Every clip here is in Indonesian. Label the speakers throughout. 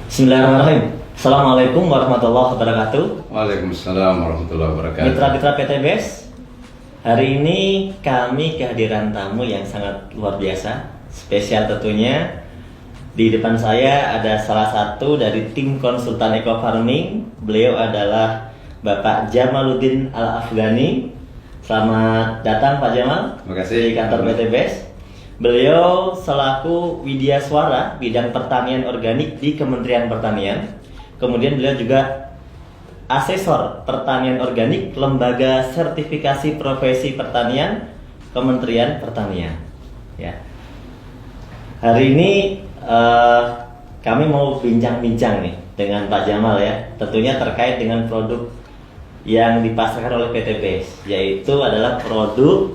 Speaker 1: Bismillahirrahmanirrahim. Assalamualaikum warahmatullahi wabarakatuh.
Speaker 2: Waalaikumsalam warahmatullahi wabarakatuh.
Speaker 1: Mitra-mitra PT BES, hari ini kami kehadiran tamu yang sangat luar biasa, spesial tentunya. Di depan saya ada salah satu dari tim konsultan Eco Farming. Beliau adalah Bapak Jamaluddin Al-Afghani. Selamat datang Pak Jamal.
Speaker 2: Terima kasih.
Speaker 1: Di kantor PT BES. Beliau selaku Widya Suara bidang pertanian organik di Kementerian Pertanian. Kemudian beliau juga asesor pertanian organik Lembaga Sertifikasi Profesi Pertanian Kementerian Pertanian. Ya. Hari ini kami mau bincang-bincang nih dengan Pak Jamal ya, tentunya terkait dengan produk yang dipasarkan oleh PT BES, yaitu adalah produk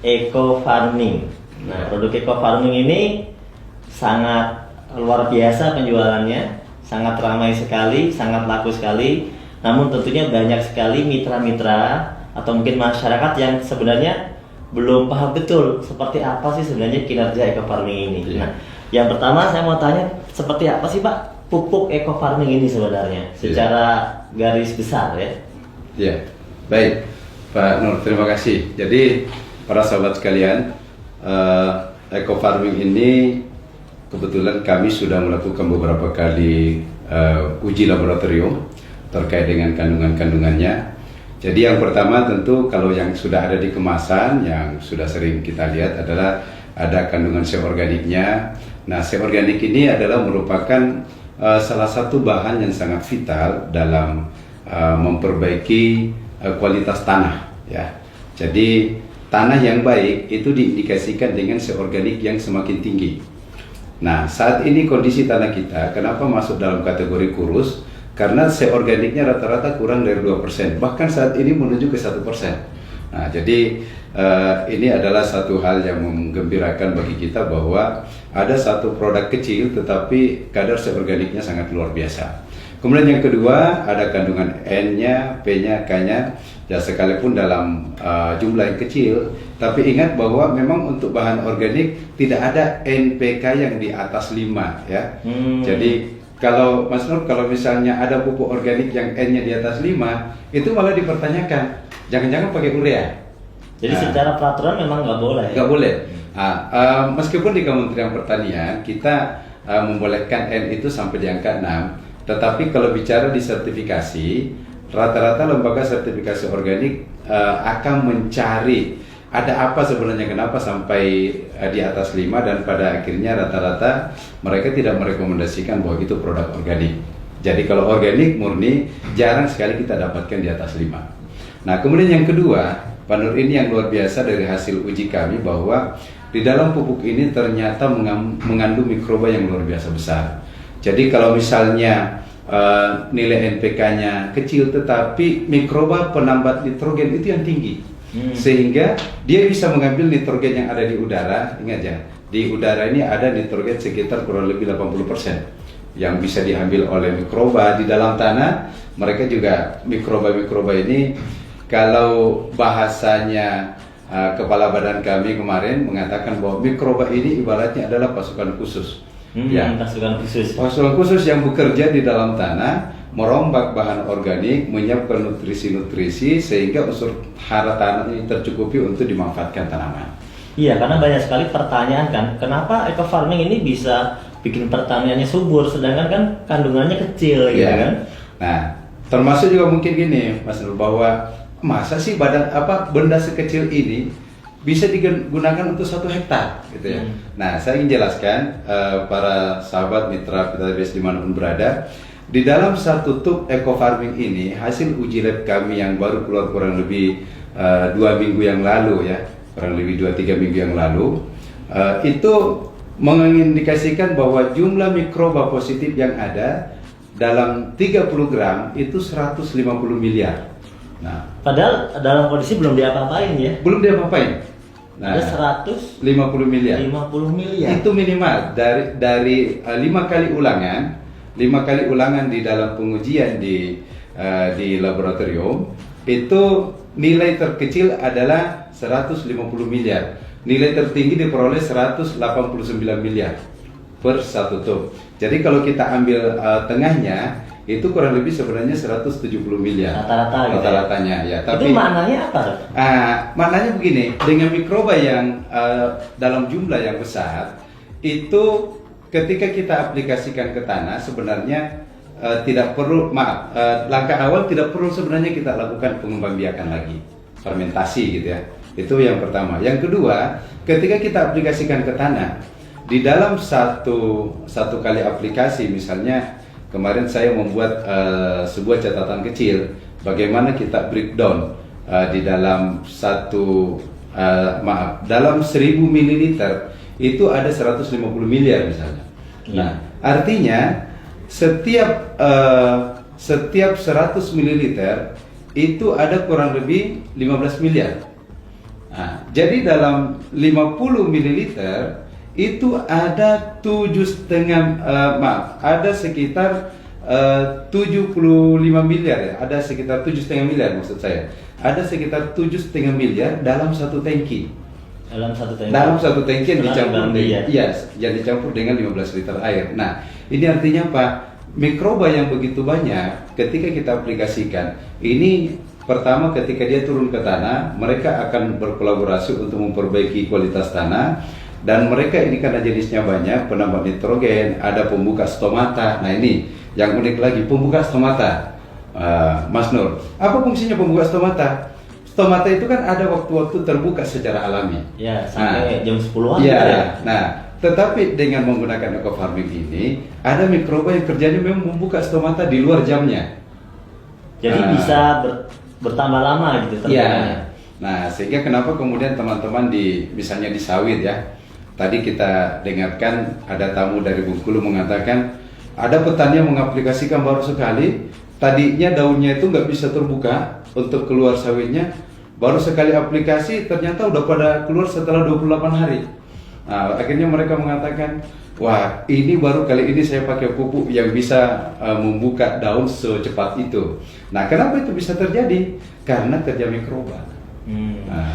Speaker 1: Eco Farming. Nah, produk Eco Farming ini sangat luar biasa penjualannya, sangat ramai sekali, sangat laku sekali. Namun tentunya banyak sekali mitra-mitra atau mungkin masyarakat yang sebenarnya belum paham betul seperti apa sih sebenarnya kinerja Eco Farming ini. Nah, yang pertama saya mau tanya, seperti apa sih Pak pupuk Eco Farming ini sebenarnya secara garis besar ya?
Speaker 2: Ya, baik Pak Nur, terima kasih. Jadi para sahabat sekalian, Eco Farming ini kebetulan kami sudah melakukan beberapa kali uji laboratorium terkait dengan kandungan-kandungannya. Jadi yang pertama tentu kalau yang sudah ada di kemasan yang sudah sering kita lihat adalah ada kandungan seorganiknya. Nah, seorganik ini adalah merupakan salah satu bahan yang sangat vital dalam memperbaiki kualitas tanah ya. Jadi tanah yang baik itu diindikasikan dengan seorganik yang semakin tinggi. Nah, saat ini kondisi tanah kita kenapa masuk dalam kategori kurus? Karena seorganiknya rata-rata kurang dari 2%, bahkan saat ini menuju ke 1%. Nah, jadi ini adalah satu hal yang menggembirakan bagi kita bahwa ada satu produk kecil tetapi kadar seorganiknya sangat luar biasa. Kemudian yang kedua ada kandungan N-nya, P-nya, K-nya. Ya sekalipun dalam jumlah yang kecil, tapi ingat bahwa memang untuk bahan organik tidak ada NPK yang di atas 5 ya. Jadi kalau Mas Nur, kalau misalnya ada pupuk organik yang N-nya di atas 5, itu malah dipertanyakan, jangan-jangan pakai urea.
Speaker 1: Jadi secara peraturan memang nggak boleh.
Speaker 2: Nggak boleh. Meskipun di Kementerian Pertanian kita membolehkan N itu sampai di angka 6, tetapi kalau bicara di sertifikasi, rata-rata lembaga sertifikasi organik akan mencari ada apa sebenarnya kenapa sampai di atas 5, dan pada akhirnya rata-rata mereka tidak merekomendasikan bahwa itu produk organik. Jadi kalau organik murni jarang sekali kita dapatkan di atas 5. Nah, kemudian yang kedua, Pak Nur, ini yang luar biasa dari hasil uji kami bahwa di dalam pupuk ini ternyata mengandung mikroba yang luar biasa besar. Jadi kalau misalnya nilai NPK-nya kecil tetapi mikroba penambat nitrogen itu yang tinggi. Sehingga dia bisa mengambil nitrogen yang ada di udara. Ingat ya, di udara ini ada nitrogen sekitar kurang lebih 80% yang bisa diambil oleh mikroba di dalam tanah. Mereka juga mikroba-mikroba ini, kalau bahasanya kepala badan kami kemarin mengatakan bahwa mikroba ini ibaratnya adalah pasukan khusus. Pasukan khusus yang bekerja di dalam tanah, merombak bahan organik, menyiapkan nutrisi-nutrisi sehingga unsur hara tanah ini tercukupi untuk dimanfaatkan tanaman.
Speaker 1: Iya, karena banyak sekali pertanyaan kan, kenapa Eco Farming ini bisa bikin pertaniannya subur sedangkan kan kandungannya kecil gitu kan?
Speaker 2: Nah, termasuk juga mungkin gini, Mas Nur, bahwa masa sih benda sekecil ini bisa digunakan untuk 1 hektar gitu ya. Nah, saya ingin jelaskan para sahabat mitra PT BES dimanapun berada, di dalam satu tub Eco Farming ini hasil uji lab kami yang baru keluar kurang lebih 2 minggu yang lalu ya, kurang lebih 2-3 minggu yang lalu, itu mengindikasikan bahwa jumlah mikroba positif yang ada dalam 30 gram itu 150 miliar. Nah,
Speaker 1: padahal dalam kondisi belum diapa-apain ya?
Speaker 2: Belum diapa-apain. Nah,
Speaker 1: ada 150
Speaker 2: miliar. Itu minimal dari 5 kali ulangan di dalam pengujian di laboratorium, itu nilai terkecil adalah 150 miliar. Nilai tertinggi diperoleh 189 miliar. per 1 tub. Jadi kalau kita ambil tengahnya itu kurang lebih sebenarnya 170 miliar
Speaker 1: Rata-rata gitu ya?
Speaker 2: rata-ratanya ya.
Speaker 1: Itu maknanya apa?
Speaker 2: Maknanya begini, dengan mikroba yang dalam jumlah yang besar itu ketika kita aplikasikan ke tanah sebenarnya tidak perlu langkah awal tidak perlu sebenarnya kita lakukan pengembangbiakan lagi, fermentasi gitu ya. Itu yang pertama. Yang kedua, ketika kita aplikasikan ke tanah di dalam satu kali aplikasi, misalnya kemarin saya membuat sebuah catatan kecil bagaimana kita breakdown di dalam dalam 1000 ml itu ada 150 miliar misalnya. Nah, artinya setiap 100 ml itu ada kurang lebih 15 miliar. Nah, jadi dalam 50 ml itu ada 7,5 ada sekitar 75 miliar ya, ada sekitar 7,5 miliar maksud saya. Ada sekitar 7,5 miliar dalam satu tangki. Dalam satu tangki yang dicampur yang dicampur dengan 15 liter air. Nah, ini artinya apa? Mikroba yang begitu banyak ketika kita aplikasikan, ini pertama ketika dia turun ke tanah, mereka akan berkolaborasi untuk memperbaiki kualitas tanah. Dan mereka ini karena jenisnya banyak, penambah nitrogen, ada pembuka stomata. Nah ini yang unik lagi, pembuka stomata, Mas Nur. Apa fungsinya pembuka stomata? Stomata itu kan ada waktu-waktu terbuka secara alami.
Speaker 1: Ya, sampai jam 10-an.
Speaker 2: Ya. Nah, tetapi dengan menggunakan eco farming ini, ada mikroba yang kerjanya memang membuka stomata di luar jamnya.
Speaker 1: Jadi bisa bertambah lama gitu
Speaker 2: terbukanya. Nah, sehingga kenapa kemudian teman-teman misalnya di sawit ya. Tadi kita dengarkan ada tamu dari Bengkulu mengatakan ada petani yang mengaplikasikan baru sekali, tadinya daunnya itu nggak bisa terbuka untuk keluar sawitnya, baru sekali aplikasi ternyata udah pada keluar setelah 28 hari. Nah, akhirnya mereka mengatakan, wah ini baru kali ini saya pakai pupuk yang bisa membuka daun secepat itu. Nah, kenapa itu bisa terjadi? Karena kerja mikroba.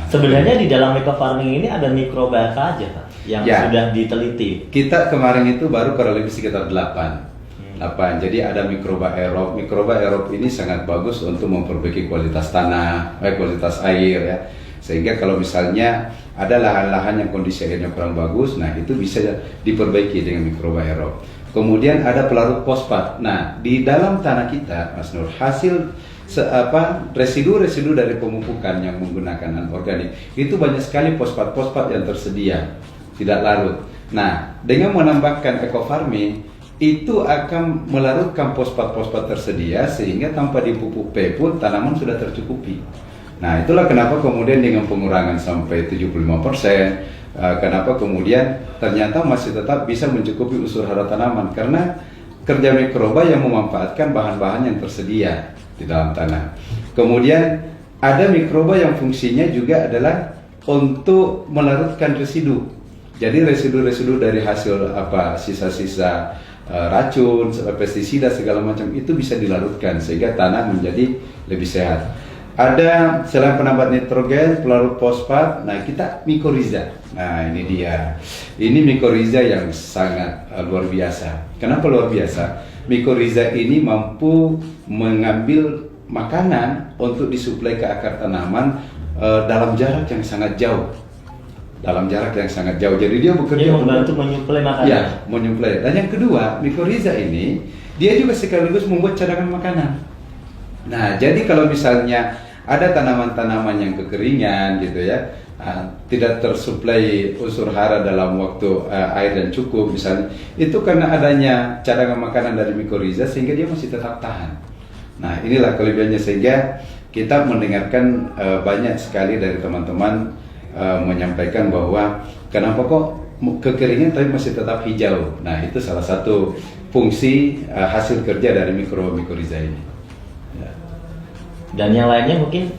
Speaker 1: Sebenarnya di dalam eco farming ini ada mikroba apa aja Pak yang sudah diteliti? Kita
Speaker 2: kemarin itu baru kurang lebih sekitar 8. Jadi ada mikroba aerob. Mikroba aerob ini sangat bagus untuk memperbaiki kualitas tanah, kualitas air ya. Sehingga kalau misalnya ada lahan-lahan yang kondisi airnya kurang bagus, nah itu bisa diperbaiki dengan mikroba aerob. Kemudian ada pelarut fosfat. Nah, di dalam tanah kita, Mas Nur, hasil residu-residu dari pemupukan yang menggunakan anorganik itu banyak sekali fosfat-fosfat yang tersedia tidak larut. Nah, dengan menambahkan eco farming itu akan melarutkan fosfat-fosfat tersedia sehingga tanpa dipupuk P pun tanaman sudah tercukupi. Nah, itulah kenapa kemudian dengan pengurangan sampai 75%, kenapa kemudian ternyata masih tetap bisa mencukupi unsur hara tanaman karena kerja mikroba yang memanfaatkan bahan-bahan yang tersedia di dalam tanah. Kemudian ada mikroba yang fungsinya juga adalah untuk melarutkan residu. Jadi residu-residu dari hasil sisa-sisa racun, pestisida segala macam itu bisa dilarutkan sehingga tanah menjadi lebih sehat. Ada selain penambah nitrogen, pelarut fosfat, nah kita mikoriza. Nah ini dia. Ini mikoriza yang sangat luar biasa. Kenapa luar biasa? Mikoriza ini mampu mengambil makanan untuk disuplai ke akar tanaman dalam jarak yang sangat jauh. Jadi dia bekerja
Speaker 1: membantu menyuplai makanan.
Speaker 2: Ya, menyuplai. Dan yang kedua, mikoriza ini dia juga sekaligus membuat cadangan makanan. Nah, jadi kalau misalnya ada tanaman-tanaman yang kekeringan gitu ya, tidak tersuplai unsur hara dalam waktu air dan cukup misalnya, itu karena adanya cadangan makanan dari mikoriza sehingga dia masih tetap tahan. Nah, inilah kelebihannya sehingga kita mendengarkan banyak sekali dari teman-teman menyampaikan bahwa kenapa kok kekeringan tapi masih tetap hijau. Nah, itu salah satu fungsi hasil kerja dari mikoriza ini. Ya.
Speaker 1: Dan yang lainnya mungkin.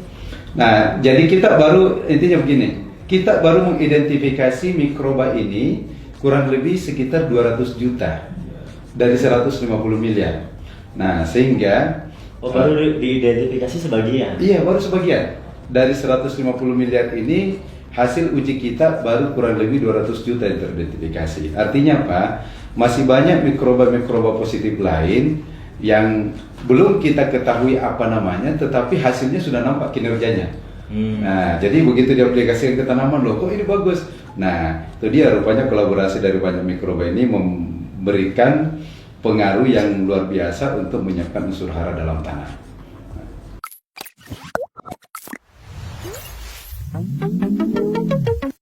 Speaker 2: Nah, jadi kita baru intinya begini, kita baru mengidentifikasi mikroba ini kurang lebih sekitar 200 juta dari 150 miliar. Nah, sehingga
Speaker 1: baru diidentifikasi sebagian.
Speaker 2: Iya, baru sebagian. Dari 150 miliar ini hasil uji kita baru kurang lebih 200 juta yang teridentifikasi. Artinya apa? Masih banyak mikroba-mikroba positif lain yang belum kita ketahui apa namanya, tetapi hasilnya sudah nampak kinerjanya. Nah, jadi begitu diaplikasikan ke tanaman, loh kok ini bagus. Nah, itu dia rupanya kolaborasi dari banyak mikroba ini memberikan pengaruh yang luar biasa untuk menyiapkan unsur hara dalam tanah.